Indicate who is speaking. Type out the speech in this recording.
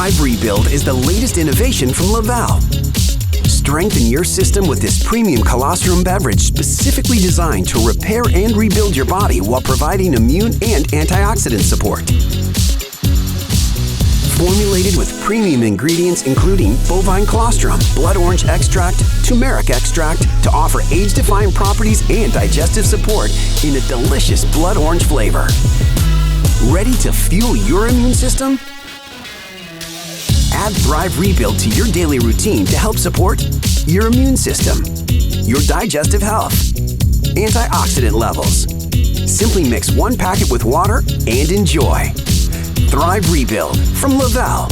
Speaker 1: Thrive Rebuild is the latest innovation from Le-Vel. Strengthen your system with this premium colostrum beverage specifically designed to repair and rebuild your body while providing immune and antioxidant support. Formulated with premium ingredients including bovine colostrum, blood orange extract, turmeric extract to offer age-defying properties and digestive support in a delicious blood orange flavor. Ready to fuel your immune system? Add Thrive Rebuild to your daily routine to help support your immune system, your digestive health, antioxidant levels. Simply mix one packet with water and enjoy. Thrive Rebuild from Le-Vel.